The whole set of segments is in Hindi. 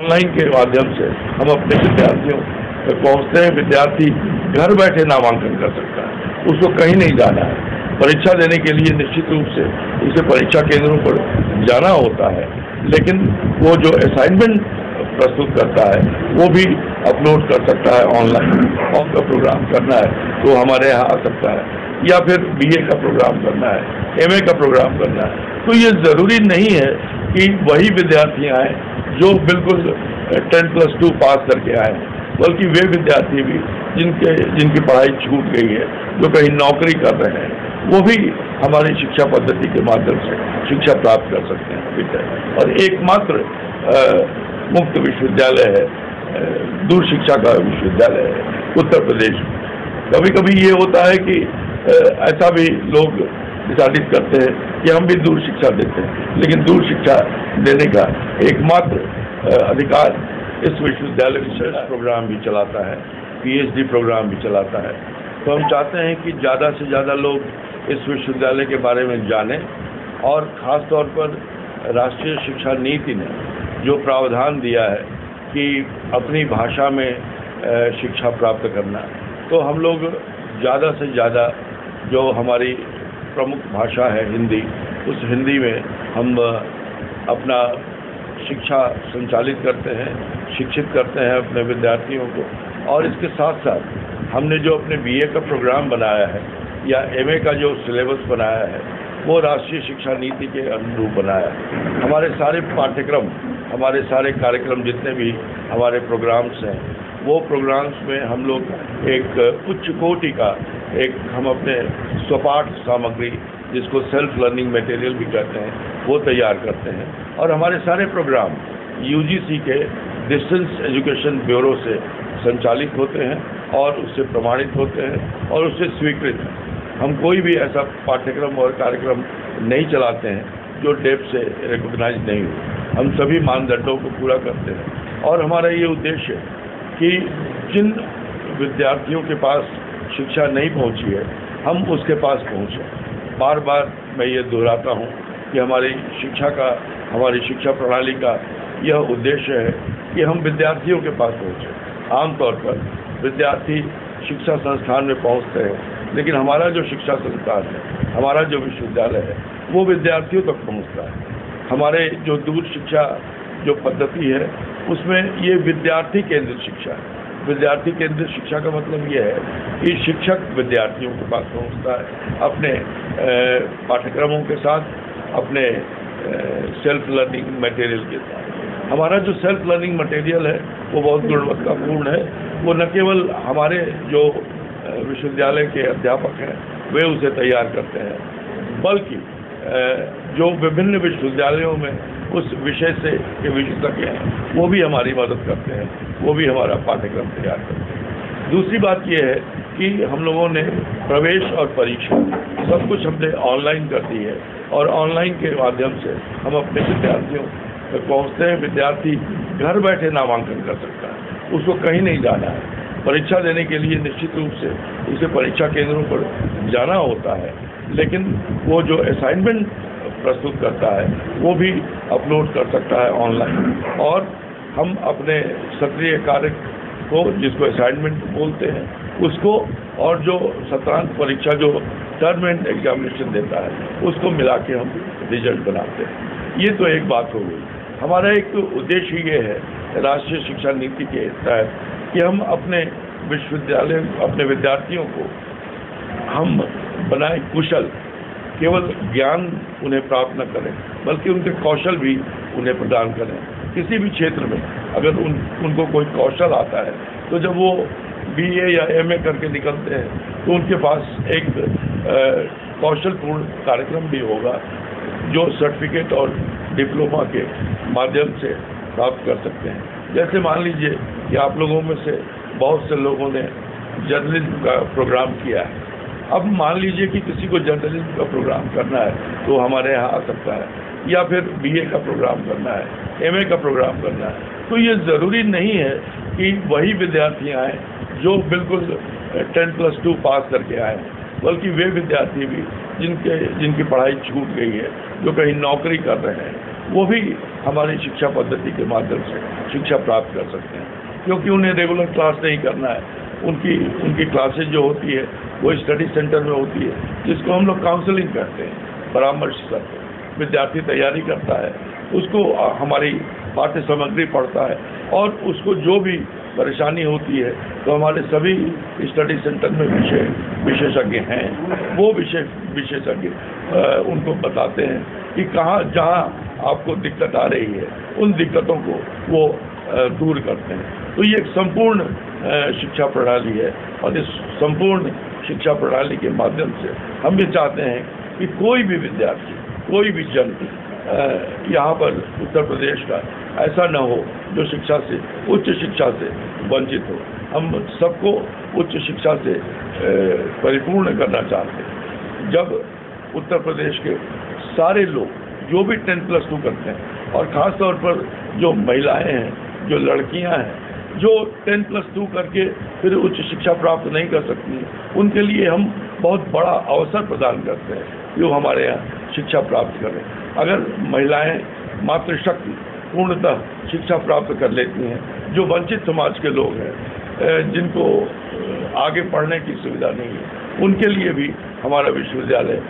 ऑनलाइन के माध्यम से हम अपने विद्यार्थियों तक पहुंचते हैं। विद्यार्थी घर बैठे नामांकन कर सकता है, उसको कहीं नहीं जाना है। परीक्षा देने के लिए निश्चित रूप से उसे परीक्षा केंद्रों पर जाना होता है, लेकिन वो जो असाइनमेंट प्रस्तुत करता है वो भी अपलोड कर सकता है ऑनलाइन। और का प्रोग्राम करना है तो हमारे यहाँ आ सकता है, या फिर बीए का प्रोग्राम करना है, एमए का प्रोग्राम करना है। तो ये ज़रूरी नहीं है कि वही विद्यार्थी आए जो बिल्कुल 10+2 पास करके आए, बल्कि वे विद्यार्थी भी जिनकी पढ़ाई छूट गई है, जो कहीं नौकरी कर रहे हैं, वो भी हमारी शिक्षा पद्धति के माध्यम से शिक्षा प्राप्त कर सकते हैं। और एकमात्र मुक्त विश्वविद्यालय है, दूर शिक्षा का विश्वविद्यालय है उत्तर प्रदेश में। कभी कभी ये होता है कि ऐसा भी लोग डिसाइड करते हैं कि हम भी दूर शिक्षा देते हैं, लेकिन दूर शिक्षा देने का एकमात्र अधिकार इस विश्वविद्यालय रिसर्च प्रोग्राम भी चलाता है, पीएचडी प्रोग्राम भी चलाता है। तो हम चाहते हैं कि ज़्यादा से ज़्यादा लोग इस विश्वविद्यालय के बारे में जानें, और ख़ास तौर पर राष्ट्रीय शिक्षा नीति ने जो प्रावधान दिया है कि अपनी भाषा में शिक्षा प्राप्त करना, तो हम लोग ज़्यादा से ज़्यादा जो हमारी प्रमुख भाषा है हिंदी, उस हिंदी में हम अपना शिक्षा संचालित करते हैं, शिक्षित करते हैं अपने विद्यार्थियों को। और इसके साथ साथ हमने जो अपने बीए का प्रोग्राम बनाया है या एमए का जो सिलेबस बनाया है, वो राष्ट्रीय शिक्षा नीति के अनुरूप बनाया है। हमारे सारे पाठ्यक्रम, हमारे सारे कार्यक्रम, जितने भी हमारे प्रोग्राम्स हैं, वो प्रोग्राम्स में हम लोग एक उच्च कोटि का हम अपने स्वपाठ सामग्री, जिसको सेल्फ लर्निंग मटेरियल भी कहते हैं, वो तैयार करते हैं। और हमारे सारे प्रोग्राम यूजीसी के डिस्टेंस एजुकेशन ब्यूरो से संचालित होते हैं और उससे प्रमाणित होते हैं और उससे स्वीकृत हैं। हम कोई भी ऐसा पाठ्यक्रम और कार्यक्रम नहीं चलाते हैं जो डेप से रिकॉग्नाइज नहीं हो। हम सभी मानदंडों को पूरा करते हैं, और हमारा ये उद्देश्य है कि जिन विद्यार्थियों के पास शिक्षा नहीं पहुंची है, हम उसके पास पहुंचें। बार बार मैं ये दोहराता हूं कि हमारी शिक्षा प्रणाली का यह उद्देश्य है कि हम विद्यार्थियों के पास पहुंचें। आमतौर पर विद्यार्थी शिक्षा संस्थान में पहुंचते हैं, लेकिन हमारा जो शिक्षा संस्थान है, हमारा जो विश्वविद्यालय है, वो विद्यार्थियों तक पहुंचता है। हमारे जो दूर शिक्षा जो पद्धति है, उसमें ये विद्यार्थी केंद्रित शिक्षा है। विद्यार्थी केंद्रित शिक्षा का मतलब ये है कि शिक्षक विद्यार्थियों के पास पहुंचता है अपने पाठ्यक्रमों के साथ, अपने सेल्फ लर्निंग मटेरियल के साथ। हमारा जो सेल्फ लर्निंग मटेरियल है वो बहुत गुणवत्तापूर्ण है। वो न केवल हमारे जो विश्वविद्यालय के अध्यापक हैं वे उसे तैयार करते हैं, बल्कि जो विभिन्न विश्वविद्यालयों में उस विषय से के विशेषज्ञ हैं वो भी हमारी मदद करते हैं, वो भी हमारा पाठ्यक्रम तैयार करते हैं। दूसरी बात ये है कि हम लोगों ने प्रवेश और परीक्षा सब कुछ हमने ऑनलाइन कर दी है, और ऑनलाइन के माध्यम से हम अपने विद्यार्थियों तक पहुँचते हैं। विद्यार्थी घर बैठे नामांकन कर सकता है, उसको कहीं नहीं जाना है। परीक्षा देने के लिए निश्चित रूप से उसे परीक्षा केंद्रों पर जाना होता है, लेकिन वो जो असाइनमेंट प्रस्तुत करता है वो भी अपलोड कर सकता है ऑनलाइन। और हम अपने सक्रिय कार्य को, जिसको असाइनमेंट बोलते हैं, उसको, और जो सत्रांत परीक्षा जो टर्म एंड एग्जामिनेशन देता है, उसको मिला के हम रिजल्ट बनाते हैं। ये तो एक बात हो गई। हमारा एक उद्देश्य ये है राष्ट्रीय शिक्षा नीति के तहत कि हम अपने विश्वविद्यालय, अपने विद्यार्थियों को हम बनाए कुशल। केवल ज्ञान उन्हें प्राप्त न करें, बल्कि उनके कौशल भी उन्हें प्रदान करें। किसी भी क्षेत्र में अगर उनको कोई कौशल आता है, तो जब वो बीए या एमए करके निकलते हैं तो उनके पास एक कौशलपूर्ण कार्यक्रम भी होगा जो सर्टिफिकेट और डिप्लोमा के माध्यम से प्राप्त कर सकते हैं। जैसे मान लीजिए कि आप लोगों में से बहुत से लोगों ने जर्नलिज्म का प्रोग्राम किया है। अब मान लीजिए कि किसी को जर्नलिज्म का प्रोग्राम करना है तो हमारे यहाँ आ सकता है, या फिर बीए का प्रोग्राम करना है, एमए का प्रोग्राम करना है। तो ये ज़रूरी नहीं है कि वही विद्यार्थी आए जो बिल्कुल 10+2 पास करके आए, बल्कि वे विद्यार्थी भी जिनकी पढ़ाई छूट गई है, जो कहीं नौकरी कर रहे हैं, वो भी हमारी शिक्षा पद्धति के माध्यम से शिक्षा प्राप्त कर सकते हैं, क्योंकि उन्हें रेगुलर क्लास नहीं करना है। उनकी क्लासेज जो होती है वो स्टडी सेंटर में होती है, जिसको हम लोग काउंसलिंग कहते हैं, परामर्श करते हैं। विद्यार्थी तैयारी करता है, उसको हमारी पाठ्य सामग्री पढ़ता है, और उसको जो भी परेशानी होती है तो हमारे सभी स्टडी सेंटर में विशेषज्ञ हैं, वो विशेषज्ञ उनको बताते हैं कि कहाँ जहाँ आपको दिक्कत आ रही है उन दिक्कतों को वो दूर करते हैं। तो ये एक संपूर्ण शिक्षा प्रणाली है, और इस संपूर्ण शिक्षा प्रणाली के माध्यम से हम ये चाहते हैं कि कोई भी विद्यार्थी, कोई भी जन यहाँ पर उत्तर प्रदेश का ऐसा न हो जो शिक्षा से, उच्च शिक्षा से वंचित हो। हम सबको उच्च शिक्षा से परिपूर्ण करना चाहते हैं। जब उत्तर प्रदेश के सारे लोग जो भी 10+2 करते हैं, और ख़ास तौर पर जो महिलाएं हैं, जो लड़कियां हैं, जो 10+2 करके फिर उच्च शिक्षा प्राप्त नहीं कर सकती, उनके लिए हम बहुत बड़ा अवसर प्रदान करते हैं कि वो हमारे यहाँ शिक्षा प्राप्त करें। अगर महिलाएं मातृशक्ति पूर्णतः शिक्षा प्राप्त कर लेती हैं, जो वंचित समाज के लोग हैं, जिनको आगे पढ़ने की सुविधा नहीं है, उनके लिए भी हमारा विश्वविद्यालय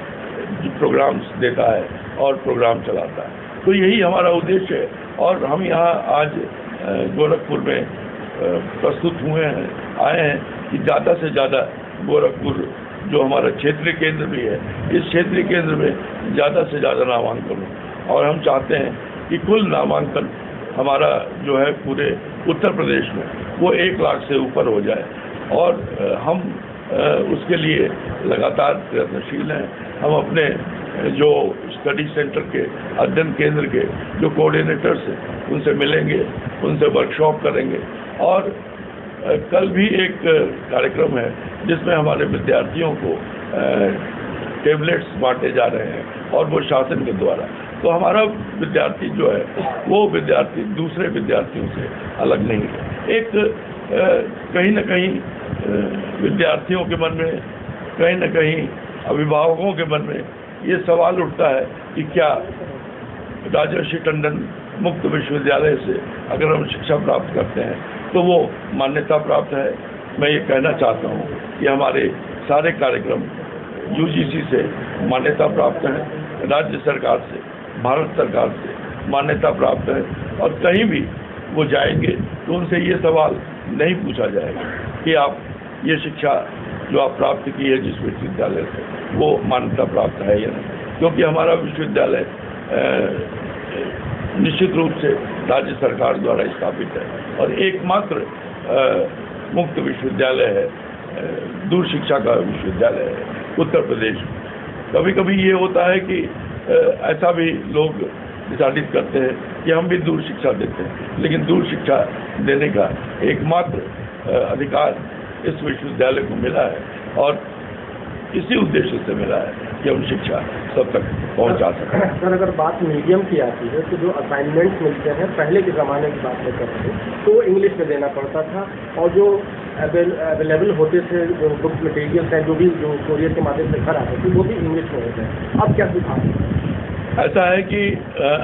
प्रोग्राम्स देता है और प्रोग्राम चलाता है। तो यही हमारा उद्देश्य है, और हम यहाँ आज गोरखपुर में प्रस्तुत आए हैं कि ज़्यादा से ज़्यादा गोरखपुर जो हमारा क्षेत्रीय केंद्र भी है, इस क्षेत्रीय केंद्र में ज़्यादा से ज़्यादा नामांकन हो, और हम चाहते हैं कि कुल नामांकन हमारा जो है पूरे उत्तर प्रदेश में वो 1 लाख से ऊपर हो जाए, और हम उसके लिए लगातार प्रयत्नशील हैं। हम अपने जो स्टडी सेंटर के, अध्ययन केंद्र के जो कोऑर्डिनेटर्स हैं, उनसे मिलेंगे, उनसे वर्कशॉप करेंगे, और कल भी एक कार्यक्रम है जिसमें हमारे विद्यार्थियों को टेबलेट्स बांटे जा रहे हैं, और वो शासन के द्वारा। तो हमारा विद्यार्थी जो है वो विद्यार्थी दूसरे विद्यार्थियों से अलग नहीं है। एक कहीं न कहीं विद्यार्थियों के मन में, कहीं न कहीं अभिभावकों के मन में ये सवाल उठता है कि क्या राजर्षि टंडन मुक्त विश्वविद्यालय से अगर हम शिक्षा प्राप्त करते हैं तो वो मान्यता प्राप्त है। मैं ये कहना चाहता हूँ कि हमारे सारे कार्यक्रम UGC से मान्यता प्राप्त है, राज्य सरकार से, भारत सरकार से मान्यता प्राप्त है, और कहीं भी वो जाएंगे तो उनसे ये सवाल नहीं पूछा जाएगा कि आप ये शिक्षा जो आप प्राप्त की है जिस विश्वविद्यालय से, वो मान्यता प्राप्त है या नहीं, क्योंकि हमारा विश्वविद्यालय निश्चित रूप से राज्य सरकार द्वारा स्थापित है, और एकमात्र मुक्त विश्वविद्यालय है, दूर शिक्षा का विश्वविद्यालय है उत्तर प्रदेश में। कभी कभी ये होता है कि ऐसा भी लोग डिसाइड करते हैं कि हम भी दूर शिक्षा देते हैं, लेकिन दूर शिक्षा देने का एकमात्र अधिकार इस विश्वविद्यालय को मिला है, और इसी उद्देश्य से मिला है कि हम शिक्षा सब तक पहुंचा सकें। सर, अगर बात मीडियम की आती है तो जो असाइनमेंट्स मिलते हैं, पहले के ज़माने की बात कर रहे हैं, तो इंग्लिश में देना पड़ता था, और जो अवेलेबल होते थे जो बुक मटेरियल्स हैं, जो कोरियर के माध्यम से घर आते थे, वो भी इंग्लिश में होते हैं। अब क्या सुधार? ऐसा है कि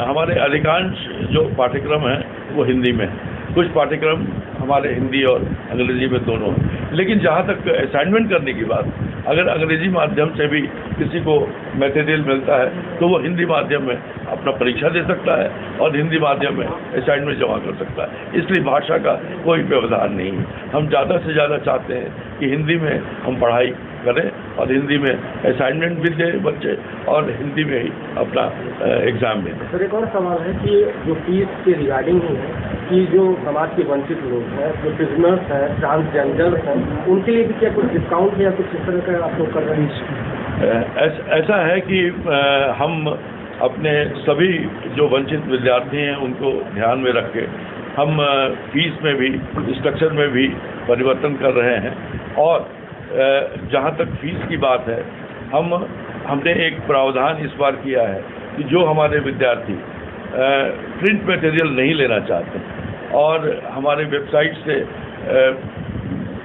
हमारे अधिकांश जो पाठ्यक्रम हैं वो हिंदी में है, कुछ पाठ्यक्रम हमारे हिंदी और अंग्रेजी में दोनों हैं, लेकिन जहाँ तक असाइनमेंट करने की बात, अगर अंग्रेजी माध्यम से भी किसी को मटेरियल मिलता है तो वो हिंदी माध्यम में अपना परीक्षा दे सकता है और हिंदी माध्यम में असाइनमेंट जमा कर सकता है। इसलिए भाषा का कोई व्यवधान नहीं है। हम ज़्यादा से ज़्यादा चाहते हैं कि हिंदी में हम पढ़ाई करें और हिंदी में असाइनमेंट भी दें बच्चे, और हिंदी में ही अपना एग्ज़ाम दें। सर, एक और सवाल है कि जो फीस के रिगार्डिंग ही है कि जो समाज के वंचित लोग हैं, जो प्रिजनर्स हैं, ट्रांसजेंडर हैं, उनके लिए भी क्या कुछ डिस्काउंट है या कुछ इस तरह का आप लोग कर रहे हैं? ऐसा है कि हम अपने सभी जो वंचित विद्यार्थी हैं उनको ध्यान में रख के हम फीस में भी, स्ट्रक्चर में भी परिवर्तन कर रहे हैं। और जहाँ तक फीस की बात है, हमने एक प्रावधान इस बार किया है कि जो हमारे विद्यार्थी प्रिंट मटेरियल नहीं लेना चाहते और हमारे वेबसाइट से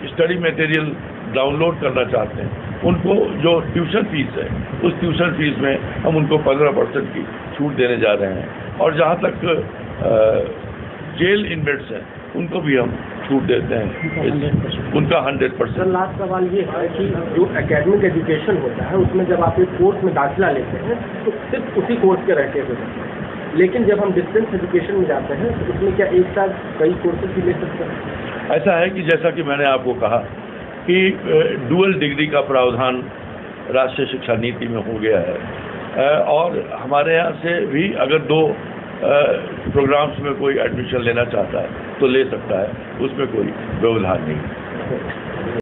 स्टडी मटेरियल डाउनलोड करना चाहते हैं, उनको जो ट्यूशन फीस है उस ट्यूशन फीस में हम उनको 15% की छूट देने जा रहे हैं। और जहाँ तक जेल इनमेट्स हैं उनको भी हम छूट देते हैं, उनका 100%। सर लास्ट सवाल ये है कि जो एकेडमिक एजुकेशन होता है उसमें जब आप एक कोर्स में दाखिला लेते हैं तो सिर्फ उसी कोर्स के रहते हैं, लेकिन जब हम डिस्टेंस एजुकेशन में जाते हैं तो उसमें क्या एक साथ कई कोर्सेज भी ले सकते हैं? ऐसा है कि जैसा कि मैंने आपको कहा कि डुअल डिग्री का प्रावधान राष्ट्रीय शिक्षा नीति में हो गया है, और हमारे यहाँ से भी अगर 2 प्रोग्राम्स में कोई एडमिशन लेना चाहता है तो ले सकता है, उसमें कोई व्यवधान नहीं है।